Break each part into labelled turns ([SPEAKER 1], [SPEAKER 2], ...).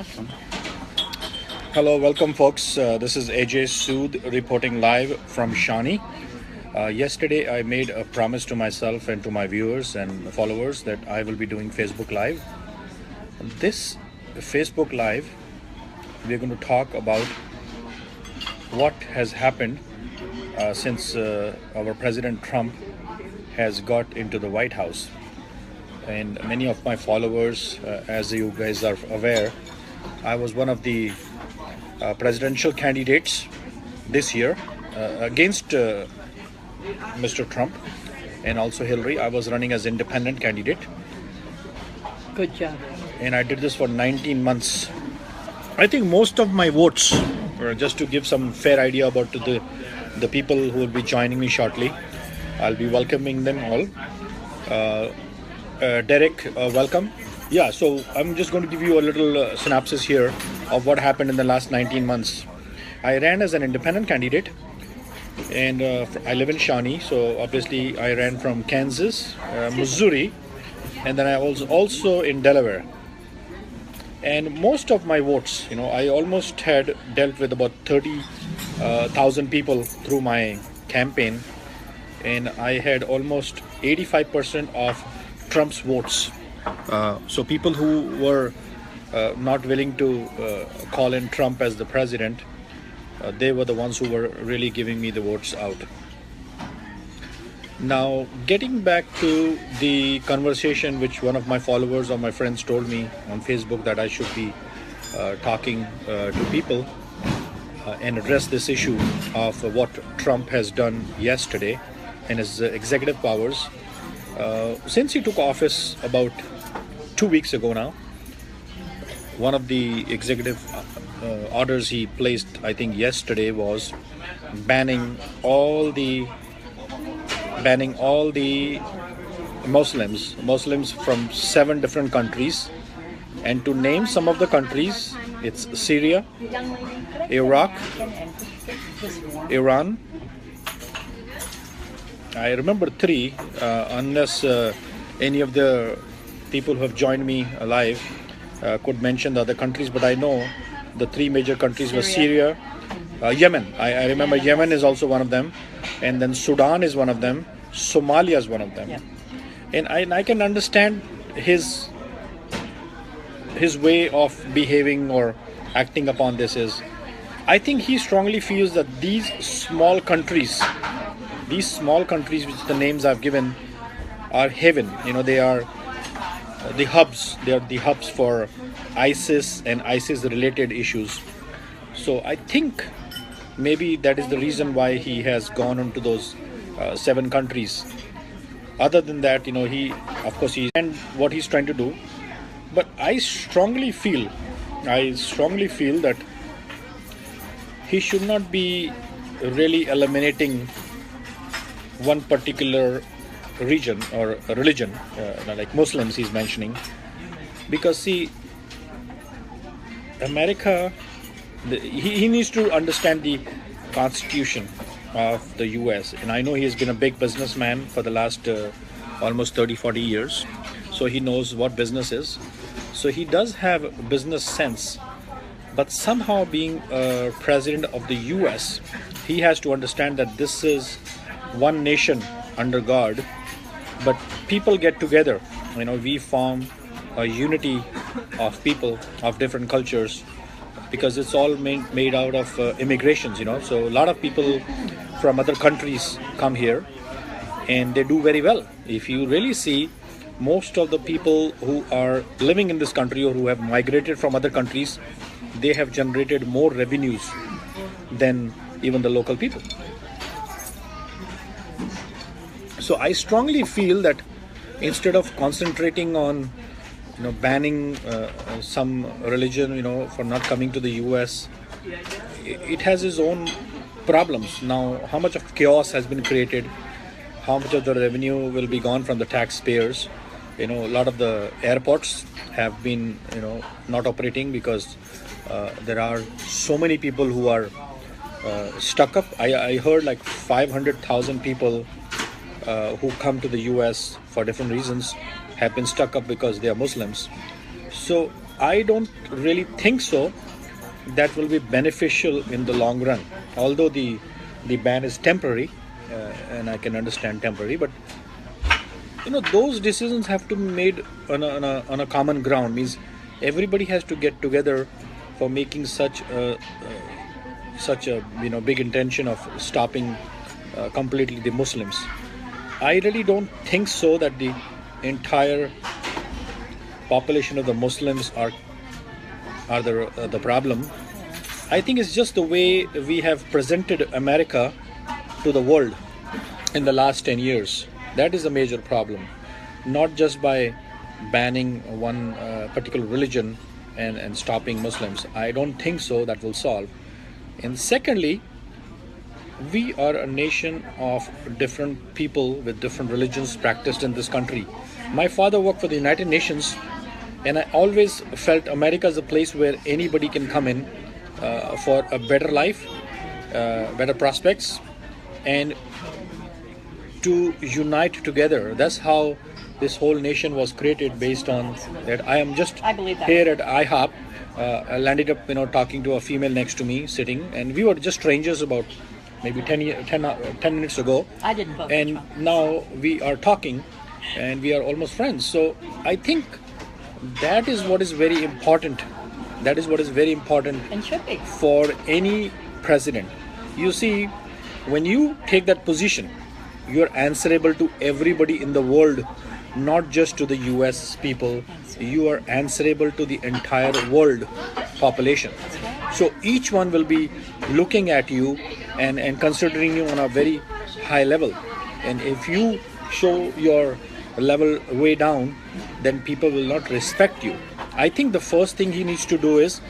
[SPEAKER 1] Awesome.
[SPEAKER 2] Hello, welcome folks. This is Ajay Sood reporting live from Shawnee. Yesterday I made a promise to myself and to my viewers and followers that I will be doing Facebook Live. This Facebook Live, we're going to talk about what has happened since our President Trump has got into the White House. And many of my followers, as you guys are aware, I was one of the presidential candidates this year against Mr. Trump and also Hillary. I was running as independent candidate,
[SPEAKER 1] Good job.
[SPEAKER 2] and I did this for 19 months. I think most of my votes, just to give some fair idea about the people who will be joining me shortly, I'll be welcoming them all. Derek, welcome. Yeah, so I'm just going to give you a little synopsis here of what happened in the last 19 months. I ran as an independent candidate, and I live in Shawnee, so obviously I ran from Kansas, Missouri, and then I was also in Delaware. And most of my votes, I almost had dealt with about 30,000 people through my campaign, and I had almost 85% of Trump's votes. So people who were not willing to call in Trump as the president, they were the ones who were really giving me the votes out. Now, getting back to the conversation which one of my followers or my friends told me on Facebook that I should be talking to people and address this issue of what Trump has done yesterday and his executive powers. Since he took office about 2 weeks ago now, one of the executive orders he placed, I think yesterday, was banning all the Muslims from 7 different countries. And to name some of the countries, it's Syria, Iraq, Iran. I remember 3, unless any of the people who have joined me live could mention the other countries, but I know the 3 major countries were Syria, Yemen. I remember Yemen is also one of them, and then Sudan is one of them, Somalia is one of them.
[SPEAKER 1] Yeah.
[SPEAKER 2] And I can understand his way of behaving or acting upon this is, I think he strongly feels that these small countries, which the names I've given, are heaven. They are the hubs. They are the hubs for ISIS and ISIS-related issues. So I think maybe that is the reason why he has gone into those 7 countries. Other than that, and what he's trying to do. But I strongly feel that he should not be really eliminating one particular region or a religion, like Muslims he's mentioning, because see, America, he needs to understand the constitution of the US. And I know he has been a big businessman for the last almost 30-40 years, so he knows what business is. So he does have business sense, but somehow being a president of the US, he has to understand that this is one nation under God, but people get together. We form a unity of people of different cultures, because it's all made out of immigrations. So a lot of people from other countries come here, and they do very well. If you really see, most of the people who are living in this country or who have migrated from other countries, they have generated more revenues than even the local people. So I strongly feel that instead of concentrating on banning some religion for not coming to the US, it has its own problems. Now, how much of chaos has been created, how much of the revenue will be gone from the taxpayers. A lot of the airports have been not operating because there are so many people who are stuck up. I heard like 500,000 people who come to the US for different reasons have been stuck up because they are Muslims. So I don't really think so that will be beneficial in the long run. Although the ban is temporary, and I can understand temporary, but those decisions have to be made on a common ground. Means everybody has to get together for making such a big intention of stopping completely the Muslims. I really don't think so that the entire population of the Muslims are the problem. I think it's just the way we have presented America to the world in the last 10 years. That is a major problem. Not just by banning one particular religion and stopping Muslims. I don't think so that will solve. And secondly, we are a nation of different people with different religions practiced in this country. My father worked for the United Nations, and I always felt America is a place where anybody can come in for a better life, better prospects, and to unite together. That's how this whole nation was created, based on that. I am just here at IHOP. I landed up, talking to a female next to me sitting, and we were just strangers about maybe 10 minutes ago.
[SPEAKER 1] I didn't vote.
[SPEAKER 2] And now we are talking, and we are almost friends. So I think that is what is very important. That is what is very important
[SPEAKER 1] And should be.
[SPEAKER 2] for any president. You see, when you take that position, you're answerable to everybody in the world, not just to the US people. You are answerable to the entire world population. So each one will be looking at you and considering you on a very high level. And if you show your level way down, then people will not respect you. I think the first thing he needs to do is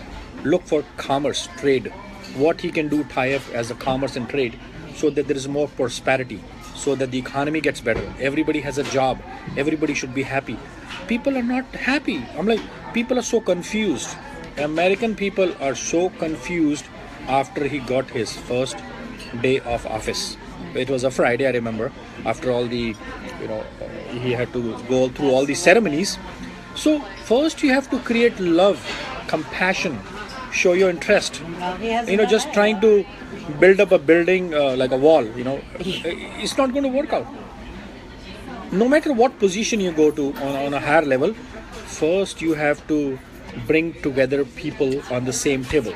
[SPEAKER 2] look for commerce, trade, what he can do, tie up as a commerce and trade, so that there is more prosperity, so that the economy gets better. Everybody has a job. Everybody should be happy. People are not happy. I'm like, people are so confused. American people are so confused after he got his first day of office. It was a Friday, I remember, after all the, he had to go through all these ceremonies. So first you have to create love, compassion, show your interest.
[SPEAKER 1] Well, he hasn't
[SPEAKER 2] Just
[SPEAKER 1] done
[SPEAKER 2] trying
[SPEAKER 1] that
[SPEAKER 2] to build up a building like a wall, it's not going to work out. No matter what position you go to on a higher level, first you have to bring together people on the same table.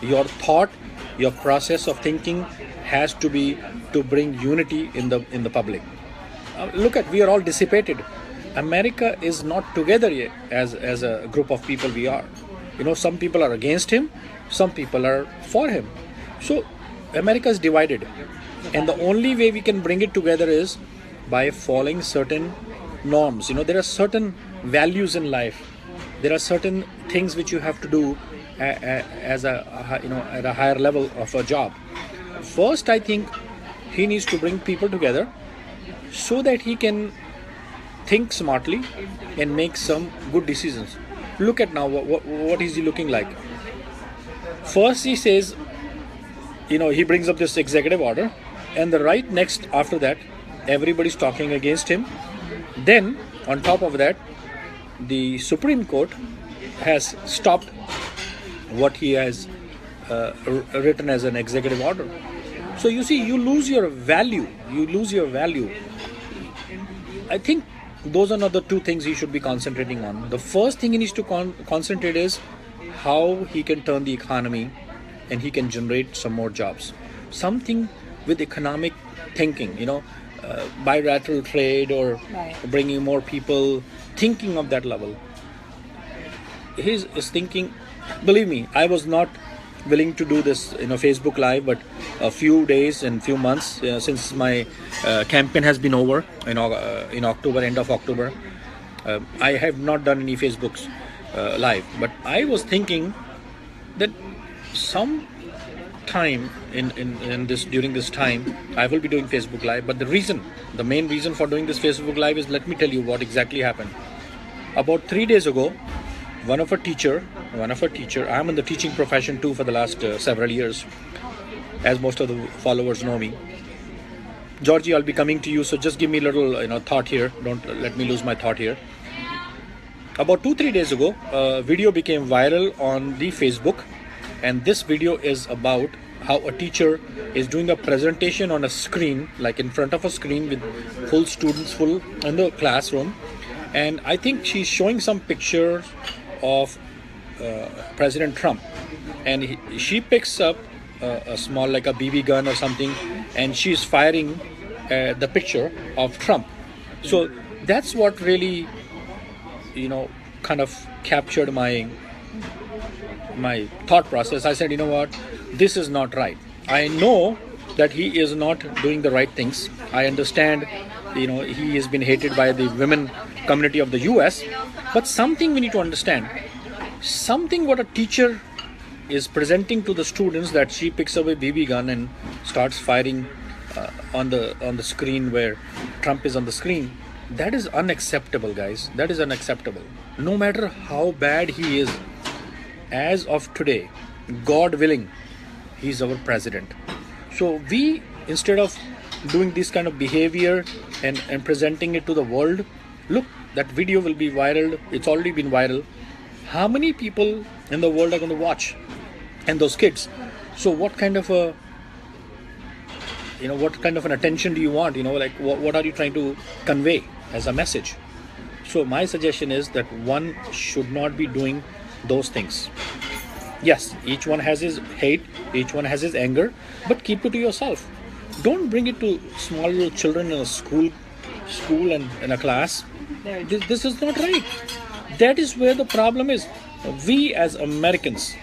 [SPEAKER 2] Your thought, your process of thinking has to be to bring unity in the public. Look at, we are all dissipated. America is not together yet as a group of people we are. Some people are against him, some people are for him. So America is divided, and the only way we can bring it together is by following certain norms. There are certain values in life. There are certain things which you have to do as at a higher level of a job. First, I think he needs to bring people together so that he can think smartly and make some good decisions. Look at now, what is he looking like? First he says, he brings up this executive order, and the right next after that, everybody's talking against him. Then on top of that, the Supreme Court has stopped what he has written as an executive order. So you see, you lose your value. I think those are not the two things he should be concentrating on. The first thing he needs to concentrate is how he can turn the economy and he can generate some more jobs. Something with economic thinking, bilateral trade or bringing more people, thinking of that level. His is thinking, believe me, I was not willing to do this Facebook Live, but a few days and few months since my campaign has been over in October, end of October, I have not done any Facebook's live. But I was thinking that some time during this time I will be doing Facebook Live. But the main reason for doing this Facebook Live is, let me tell you what exactly happened. About 3 days ago, one of a teacher, I'm in the teaching profession too for the last several years, as most of the followers know me. Georgie, I'll be coming to you, so just give me a little thought here. Don't let me lose my thought here. about 2-3 days ago, a video became viral on the Facebook, and this video is about how a teacher is doing a presentation on a screen, like in front of a screen with full students, full in the classroom, and I think she's showing some pictures of President Trump, and she picks up a small, like a BB gun or something, and she's firing the picture of Trump. So that's what really, kind of captured my thought process. I said, you know what, this is not right. I know that he is not doing the right things. I understand, he has been hated by the women community of the US, but something we need to understand, something what a teacher is presenting to the students, that she picks up a BB gun and starts firing on the screen where Trump is on the screen. That is unacceptable, guys. That is unacceptable. No matter how bad he is, as of today, God willing, he's our president. So we, instead of doing this kind of behavior and presenting it to the world, look, that video will be viral. It's already been viral. How many people in the world are going to watch? And those kids. So what kind of a, what kind of an attention do you want? Like what are you trying to convey as a message? So my suggestion is that one should not be doing those things. Yes, each one has his hate, each one has his anger, but keep it to yourself. Don't bring it to small little children in a school and in a class. This is not right. That is where the problem is. We as Americans,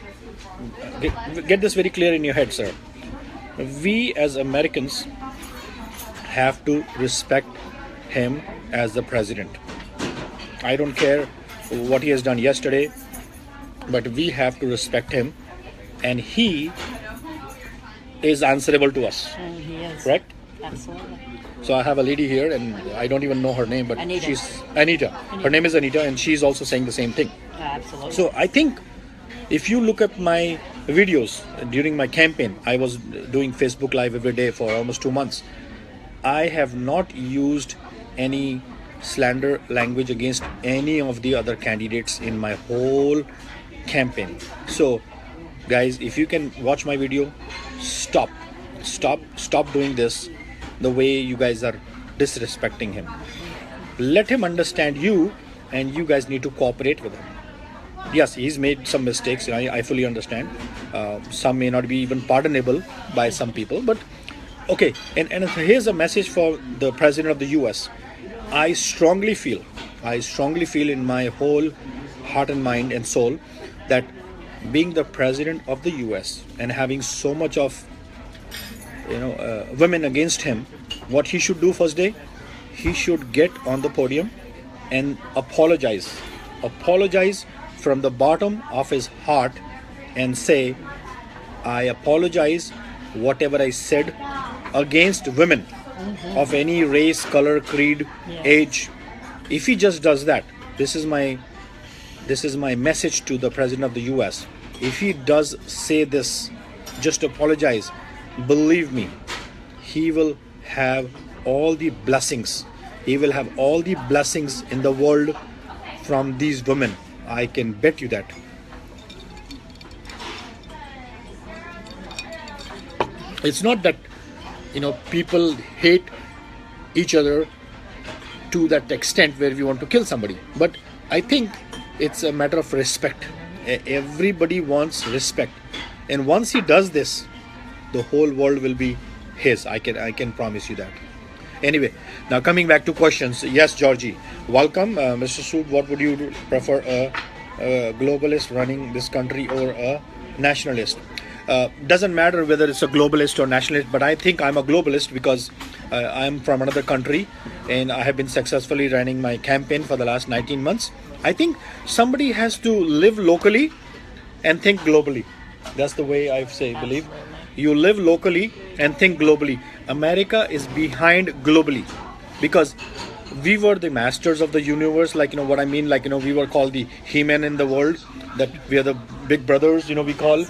[SPEAKER 2] get this very clear in your head, sir. We as Americans have to respect him as the president. I don't care what he has done yesterday, but we have to respect him, and he is answerable to us.
[SPEAKER 1] He is.
[SPEAKER 2] Correct?
[SPEAKER 1] Absolutely.
[SPEAKER 2] So I have a lady here, and I don't even know her name, but
[SPEAKER 1] Anita.
[SPEAKER 2] she's Anita. Her name is Anita, and she's also saying the same thing.
[SPEAKER 1] Absolutely.
[SPEAKER 2] So I think if you look at my videos during my campaign, I was doing Facebook Live every day for almost 2 months. I have not used any slander language against any of the other candidates in my whole campaign. So guys, if you can watch my video, stop doing this, the way you guys are disrespecting him. Let him understand you, and you guys need to cooperate with him. Yes, he's made some mistakes, and I fully understand. Some may not be even pardonable by some people, but okay. And here's a message for the president of the US. I strongly feel in my whole heart and mind and soul that being the president of the US and having so much of women against him, what he should do first day, he should get on the podium and apologize from the bottom of his heart and say, I apologize whatever I said against women of any race, color, creed, age. If he just does that, this is my message to the president of the US. If he does say this, just apologize, believe me, he will have all the blessings. He will have all the blessings in the world from these women. I can bet you that. It's not that people hate each other to that extent where we want to kill somebody, but I think it's a matter of respect. Everybody wants respect, and once he does this, the whole world will be his. I can promise you that. Anyway, now coming back to questions. Yes, Georgie, welcome. Mr. Sood, what would you prefer, a globalist running this country or a nationalist? Doesn't matter whether it's a globalist or nationalist, but I think I'm a globalist because I'm from another country and I have been successfully running my campaign for the last 19 months. I think somebody has to live locally and think globally. That's the way I believe. You live locally and think globally. America is behind globally because we were the masters of the universe. Like, what I mean, like, we were called the He-Man in the world, that we are the big brothers, we call.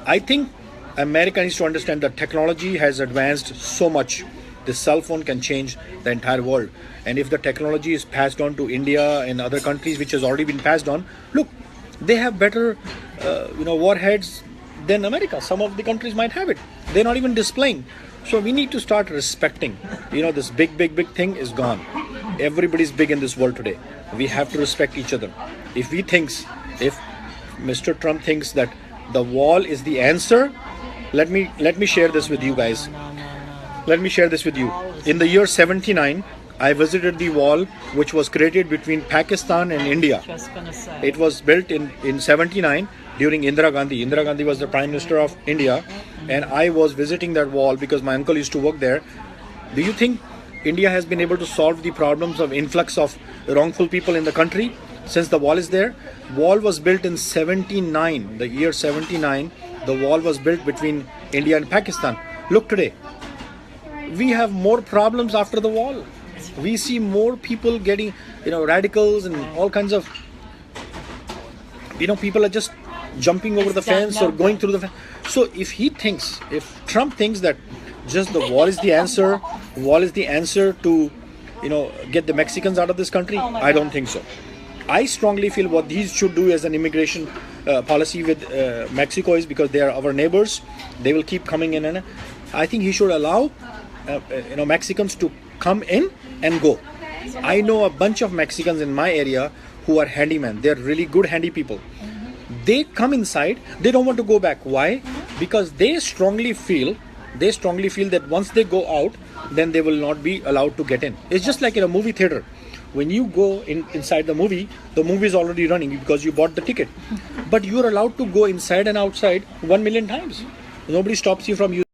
[SPEAKER 2] I think America needs to understand that technology has advanced so much this cell phone can change the entire world. And if the technology is passed on to India and other countries, which has already been passed on, look, they have better, warheads than America. Some of the countries might have it. They're not even displaying. So we need to start respecting. This big thing is gone. Everybody's big in this world today. We have to respect each other. If Mr. Trump thinks that the wall is the answer, let me share this with you guys. Let me share this with you. In the year 79, I visited the wall which was created between Pakistan and India.
[SPEAKER 1] Just gonna say.
[SPEAKER 2] It was built in 79 during Indira Gandhi. Indira Gandhi was the Prime Minister of India, and I was visiting that wall because my uncle used to work there. Do you think India has been able to solve the problems of influx of wrongful people in the country since the wall is there? Wall was built in 79, the year 79. The wall was built between India and Pakistan. Look today, we have more problems after the wall. We see more people getting, radicals and all kinds of, people are just jumping over the fence or going through the fence. So if Trump thinks that just the wall is the answer to, get the Mexicans out of this country, I don't think so. I strongly feel what he should do as an immigration policy with Mexico is, because they are our neighbors, they will keep coming in, and I think he should allow Mexicans to come in and go. I know a bunch of Mexicans in my area who are handymen. They're really good handy people. They come inside, they don't want to go back. Why? Because they strongly feel that once they go out, then they will not be allowed to get in. It's just like in a movie theater. When you go inside the movie is already running because you bought the ticket. But you're allowed to go inside and outside 1 million times. Nobody stops you from using